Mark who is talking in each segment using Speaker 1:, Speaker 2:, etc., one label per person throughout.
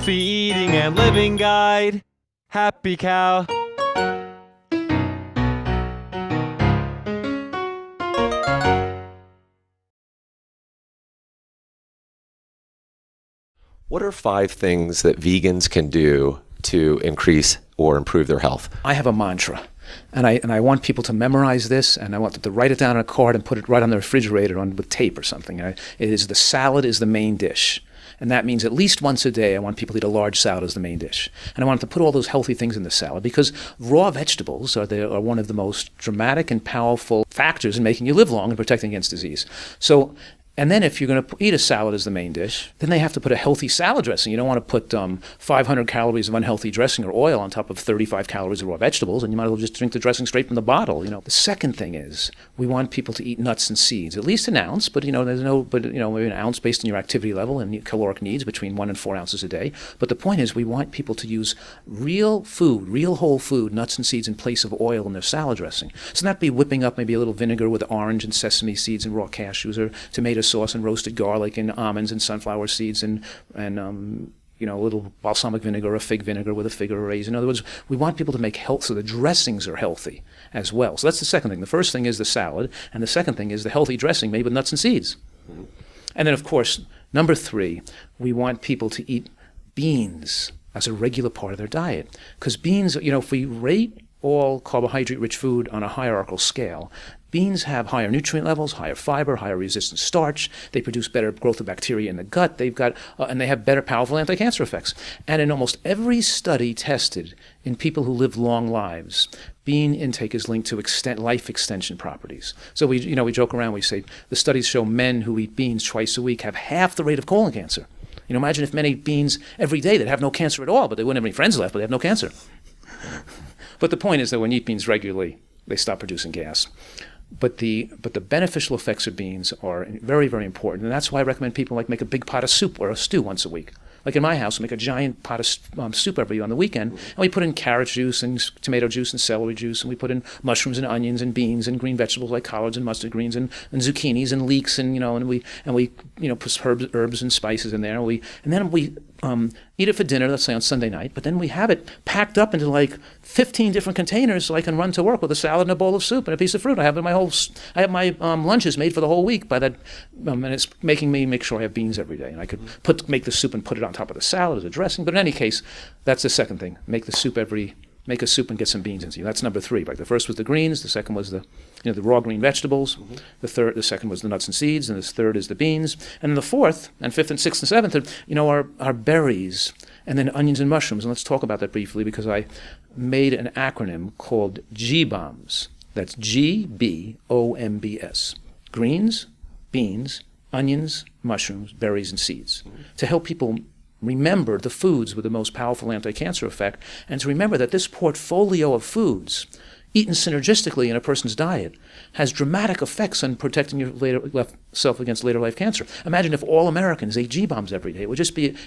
Speaker 1: Healthy Eating and Living Guide. Happy Cow.
Speaker 2: What are 5 things that vegans can do to increase or improve their health?
Speaker 3: I have a mantra, and I want people to memorize this, and I want them to write it down on a card and put it right on the refrigerator with tape or something. It is the salad is the main dish. And that means at least once a day I want people to eat a large salad as the main dish. And I want them to put all those healthy things in the salad because raw vegetables are one of the most dramatic and powerful factors in making you live long and protecting against disease. And then if you're going to eat a salad as the main dish, then they have to put a healthy salad dressing. You don't want to put 500 calories of unhealthy dressing or oil on top of 35 calories of raw vegetables, and you might as well just drink the dressing straight from the bottle. The second thing is we want people to eat nuts and seeds, at least an ounce, but maybe an ounce based on your activity level and your caloric needs between 1 and 4 ounces a day. But the point is we want people to use real food, real whole food, nuts and seeds in place of oil in their salad dressing. So that'd be whipping up maybe a little vinegar with orange and sesame seeds and raw cashews, or tomato sauce and roasted garlic and almonds and sunflower seeds and a little balsamic vinegar or fig vinegar with a fig or a raisin. In other words, we want people to make health so the dressings are healthy as well. So that's the second thing. The first thing is the salad, and the second thing is the healthy dressing made with nuts and seeds. Mm-hmm. And then, of course, number 3, we want people to eat beans as a regular part of their diet. Because beans, if we rate all carbohydrate-rich food on a hierarchical scale, beans have higher nutrient levels, higher fiber, higher resistant starch. They produce better growth of bacteria in the gut. And they have better powerful anti-cancer effects. And in almost every study tested in people who live long lives, bean intake is linked to life extension properties. So we joke around. We say the studies show men who eat beans twice a week have half the rate of colon cancer. Imagine if men ate beans every day, they'd have no cancer at all, but they wouldn't have any friends left, but they have no cancer. But the point is that when you eat beans regularly, they stop producing gas. But the beneficial effects of beans are very, very important, and that's why I recommend people make a big pot of soup or a stew once a week. Like in my house, we make a giant pot of soup every on the weekend, and we put in carrot juice and tomato juice and celery juice, and we put in mushrooms and onions and beans and green vegetables like collards and mustard greens and zucchinis and leeks and we put herbs and spices in there, and then we eat it for dinner, let's say on Sunday night, but then we have it packed up into 15 different containers so I can run to work with a salad and a bowl of soup and a piece of fruit. I have my lunches made for the whole week by that, and it's making me make sure I have beans every day. And I could make the soup and put it on top of the salad as a dressing. But in any case, that's the second thing. Make a soup and get some beans into you. That's number 3. Right? The first was the greens. The second was the raw green vegetables. Mm-hmm. The second was the nuts and seeds, and the third is the beans. And then the fourth and fifth and sixth and seventh are berries, and then onions and mushrooms. And let's talk about that briefly because I made an acronym called GBOMBS. That's GBOMBS. Greens, beans, onions, mushrooms, berries, and seeds. Mm-hmm. To help people remember the foods with the most powerful anti-cancer effect, and to remember that this portfolio of foods, eaten synergistically in a person's diet, has dramatic effects on protecting yourself against later life cancer. Imagine if all Americans ate G-bombs every day. It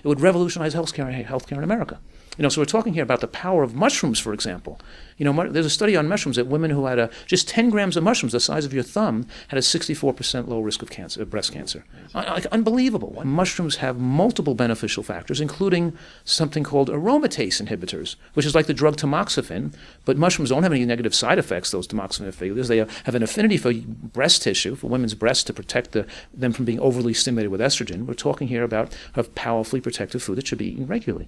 Speaker 3: would revolutionize healthcare in America. So we're talking here about the power of mushrooms, for example. There's a study on mushrooms that women who had just 10 grams of mushrooms the size of your thumb had a 64% low risk of cancer, breast cancer. Unbelievable. Mushrooms have multiple beneficial factors, including something called aromatase inhibitors, which is like the drug tamoxifen, but mushrooms don't have any negative side effects, those tamoxifen inhibitors. They have an affinity for breast tissue, for women's breasts, to protect them from being overly stimulated with estrogen. We're talking here about a powerfully protective food that should be eaten regularly.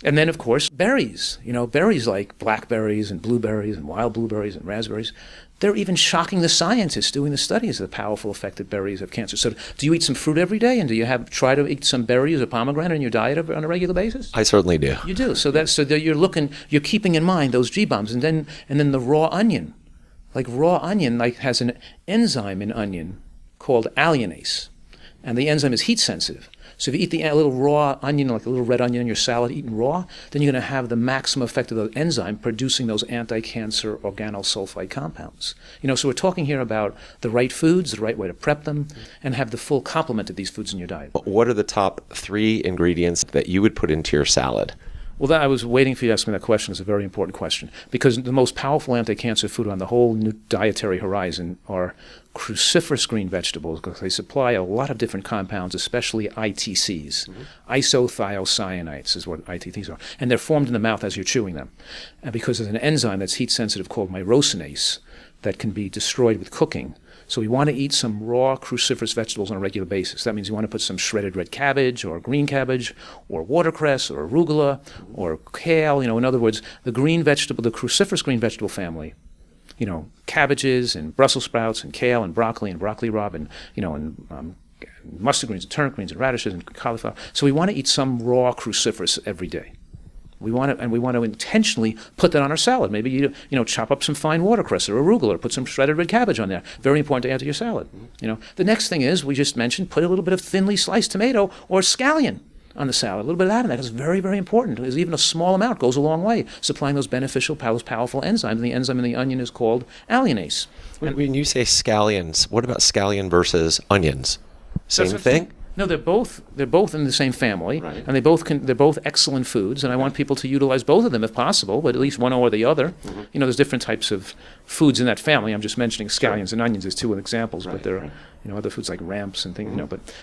Speaker 3: And then, of course, berries. Berries like blackberries and blueberries and wild blueberries and raspberries. They're even shocking the scientists doing the studies of the powerful effect that berries have cancer. So do you eat some fruit every day? And do you try to eat some berries or pomegranate in your diet on a regular basis?
Speaker 2: I certainly do.
Speaker 3: You do. So that you're keeping in mind those G-bombs. And then the raw onion. Raw onion has an enzyme in onion called alliinase. And the enzyme is heat sensitive. So if you eat a little raw onion, like a little red onion in your salad, eaten raw, then you're going to have the maximum effect of the enzyme producing those anti-cancer organosulfide compounds. So we're talking here about the right foods, the right way to prep them, and have the full complement of these foods in your diet.
Speaker 2: What are the top 3 ingredients that you would put into your salad?
Speaker 3: Well, I was waiting for you to ask me that question. It's a very important question because the most powerful anti-cancer food on the whole new dietary horizon are cruciferous green vegetables because they supply a lot of different compounds, especially ITCs. Isothiocyanates is what ITCs are. And they're formed in the mouth as you're chewing them. And because there's an enzyme that's heat sensitive called myrosinase that can be destroyed with cooking. So we want to eat some raw cruciferous vegetables on a regular basis. That means you want to put some shredded red cabbage or green cabbage or watercress or arugula or kale. In other words, the green vegetable, the cruciferous green vegetable family, cabbages and Brussels sprouts and kale and broccoli rabe and mustard greens and turnip greens and radishes and cauliflower. So we want to eat some raw cruciferous every day. We want to intentionally put that on our salad. Maybe you chop up some fine watercress or arugula or put some shredded red cabbage on there. Very important to add to your salad. The next thing is we just mentioned put a little bit of thinly sliced tomato or scallion on the salad. A little bit of that in there is very, very important. Because even a small amount goes a long way, supplying those beneficial, powerful enzymes. And the enzyme in the onion is called alliinase.
Speaker 2: When you say scallions, what about scallion versus onions? Same thing?
Speaker 3: No, they're both in the same family,
Speaker 2: right.
Speaker 3: And they're both excellent foods, and I want people to utilize both of them if possible, but at least one or the other. There's different types of foods in that family. I'm just mentioning scallions and onions as two examples, but there are other foods like ramps and things.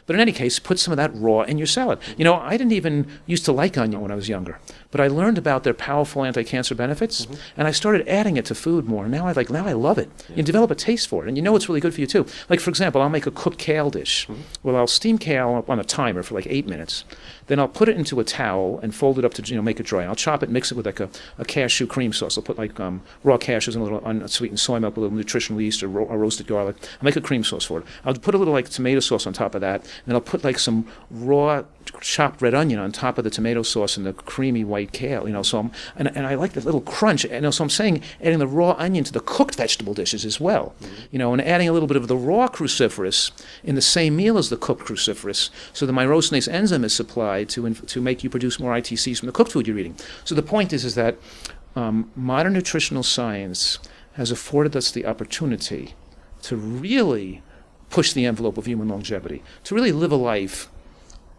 Speaker 3: But in any case, put some of that raw in your salad. I didn't even used to like onion when I was younger, but I learned about their powerful anti-cancer benefits, and I started adding it to food more. Now I love it. You develop a taste for it, and it's really good for you too. Like for example, I'll make a cooked kale dish. Well, I'll steam kale up on a timer for like 8 minutes. Then I'll put it into a towel and fold it up to make it dry. I'll chop it, mix it with like a cashew cream sauce. I'll put like raw cashews and a little unsweetened soy milk, a little nutritional yeast or roasted garlic. I'll make a cream sauce for it. I'll put a little like tomato sauce on top of that, and then I'll put like some raw chopped red onion on top of the tomato sauce and the creamy white kale. So and I like that little crunch. So I'm saying adding the raw onion to the cooked vegetable dishes as well. And adding a little bit of the raw cruciferous in the same meal as the cooked cruciferous, so the myrosinase enzyme is supplied to make you produce more ITCs from the cooked food you're eating. So the point is that modern nutritional science has afforded us the opportunity to really push the envelope of human longevity, to really live a life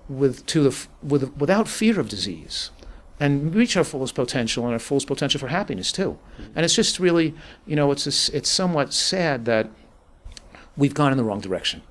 Speaker 3: without fear of disease, and reach our fullest potential and our fullest potential for happiness too. And it's just really, it's somewhat sad that we've gone in the wrong direction.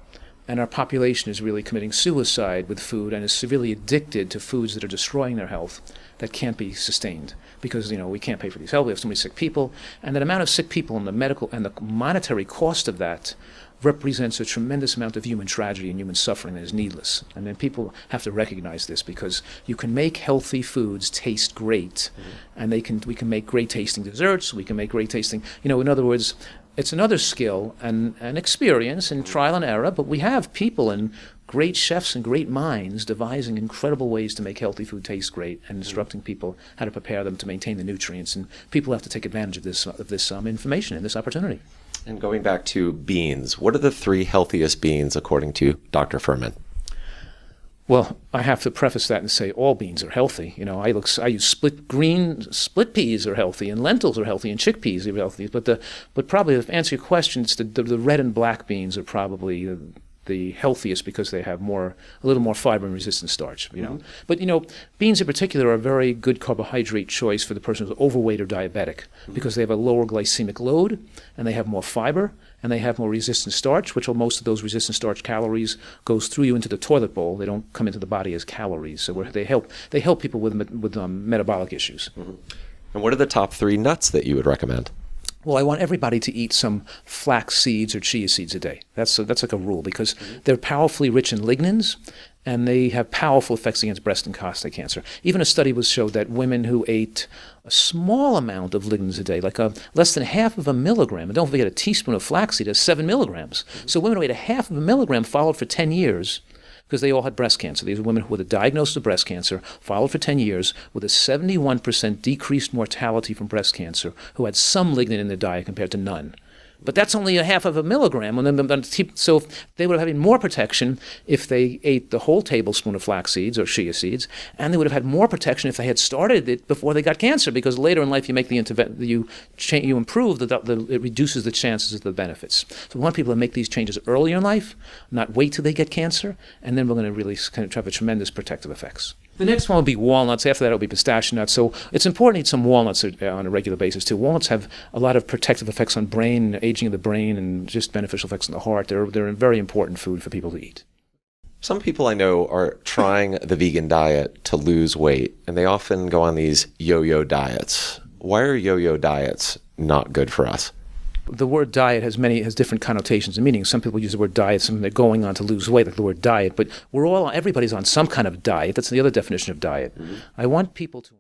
Speaker 3: And our population is really committing suicide with food and is severely addicted to foods that are destroying their health that can't be sustained because, we can't pay for these health. We have so many sick people. And that amount of sick people and the medical and the monetary cost of that represents a tremendous amount of human tragedy and human suffering that is needless. And then people have to recognize this because you can make healthy foods taste great, and we can make great tasting desserts. We can make great tasting, in other words, it's another skill and experience and trial and error, but we have people and great chefs and great minds devising incredible ways to make healthy food taste great and instructing people how to prepare them to maintain the nutrients. And people have to take advantage of this information and this opportunity.
Speaker 2: And going back to beans, what are the 3 healthiest beans according to Dr. Fuhrman?
Speaker 3: Well, I have to preface that and say all beans are healthy. I use split peas are healthy, and lentils are healthy, and chickpeas are healthy. But probably to answer your question, it's the red and black beans are probably the healthiest because they have a little more fiber and resistant starch. But beans in particular are a very good carbohydrate choice for the person who's overweight or diabetic because they have a lower glycemic load, and they have more fiber, and they have more resistant starch, which most of those resistant starch calories goes through you into the toilet bowl. They don't come into the body as calories. So they help people with metabolic issues.
Speaker 2: And what are the top 3 nuts that you would recommend?
Speaker 3: Well, I want everybody to eat some flax seeds or chia seeds a day. That's like a rule because they're powerfully rich in lignans, and they have powerful effects against breast and prostate cancer. Even a study showed that women who ate a small amount of lignans a day, like less than half of a milligram, and don't forget a teaspoon of flaxseed has 7 milligrams. So women who ate a half of a milligram followed for 10 years because they all had breast cancer. These were women with a diagnosis of breast cancer, followed for 10 years with a 71% decreased mortality from breast cancer, who had some lignin in their diet compared to none. But that's only a half of a milligram. So they would have had more protection if they ate the whole tablespoon of flax seeds or chia seeds, and they would have had more protection if they had started it before they got cancer, because later in life you make the you improve, it reduces the chances of the benefits. So we want people to make these changes earlier in life, not wait till they get cancer, and then we're going to really kind of have a tremendous protective effects. The next one will be walnuts. After that, it'll be pistachio nuts. So it's important to eat some walnuts on a regular basis, too. Walnuts have a lot of protective effects on brain, aging of the brain, and just beneficial effects on the heart. They're a very important food for people to eat.
Speaker 2: Some people I know are trying the vegan diet to lose weight, and they often go on these yo-yo diets. Why are yo-yo diets not good for us?
Speaker 3: The word diet has different connotations and meanings. Some people use the word diet, some they're going on to lose weight, like the word diet. But everybody's on some kind of diet. That's the other definition of diet. I want people to